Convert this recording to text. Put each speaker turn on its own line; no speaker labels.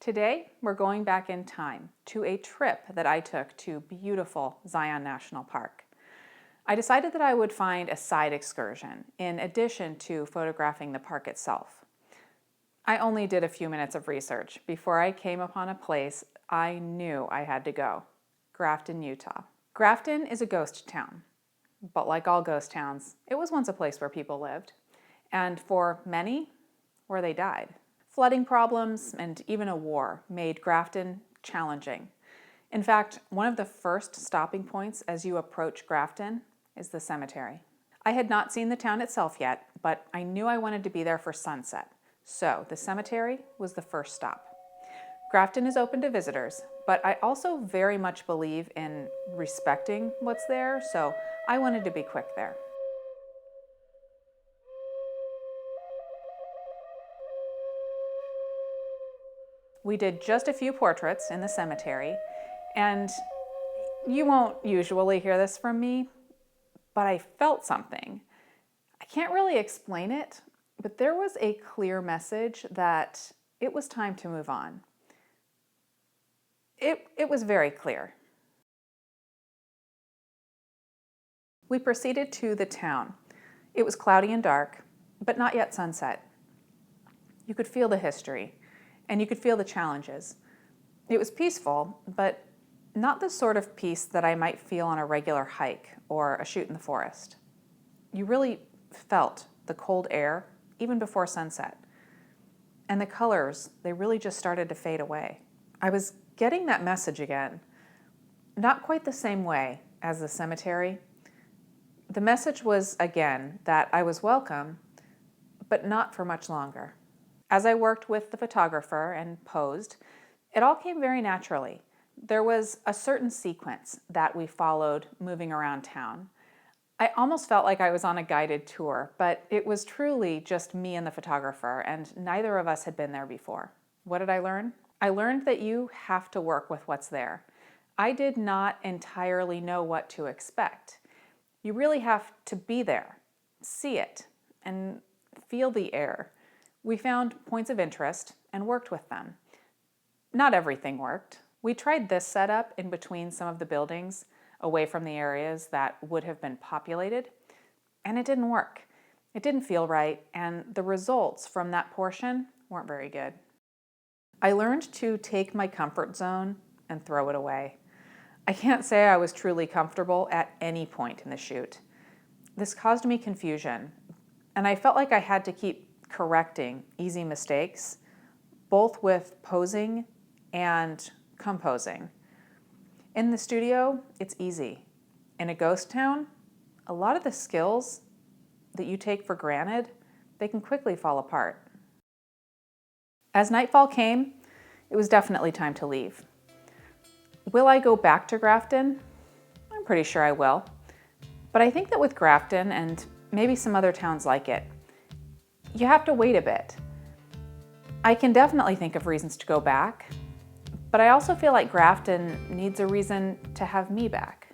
Today, we're going back in time to a trip that I took to beautiful Zion National Park. I decided that I would find a side excursion in addition to photographing the park itself. I only did a few minutes of research before I came upon a place I knew I had to go: Grafton, Utah. Grafton is a ghost town, but like all ghost towns, it was once a place where people lived, and for many, where they died. Flooding problems and even a war made Grafton challenging. In fact, one of the first stopping points as you approach Grafton is the cemetery. I had not seen the town itself yet, but I knew I wanted to be there for sunset, so the cemetery was the first stop. Grafton is open to visitors, but I also very much believe in respecting what's there, so I wanted to be quick there. We did just a few portraits in the cemetery, and you won't usually hear this from me, but I felt something. I can't really explain it, but there was a clear message that it was time to move on. It was very clear. We proceeded to the town. It was cloudy and dark, but not yet sunset. You could feel the history, and you could feel the challenges. It was peaceful, but not the sort of peace that I might feel on a regular hike or a shoot in the forest. You really felt the cold air even before sunset. And the colors, they really just started to fade away. I was getting that message again, not quite the same way as the cemetery. The message was, again, that I was welcome, but not for much longer. As I worked with the photographer and posed, it all came very naturally. There was a certain sequence that we followed moving around town. I almost felt like I was on a guided tour, but it was truly just me and the photographer, and neither of us had been there before. What did I learn? I learned that you have to work with what's there. I did not entirely know what to expect. You really have to be there, see it, and feel the air. We found points of interest and worked with them. Not everything worked. We tried this setup in between some of the buildings, away from the areas that would have been populated, and it didn't work. It didn't feel right, and the results from that portion weren't very good. I learned to take my comfort zone and throw it away. I can't say I was truly comfortable at any point in the shoot. This caused me confusion, and I felt like I had to keep correcting easy mistakes, both with posing and composing. In the studio, it's easy. In a ghost town, a lot of the skills that you take for granted, they can quickly fall apart. As nightfall came, it was definitely time to leave. Will I go back to Grafton? I'm pretty sure I will. But I think that with Grafton and maybe some other towns like it, you have to wait a bit. I can definitely think of reasons to go back, but I also feel like Grafton needs a reason to have me back.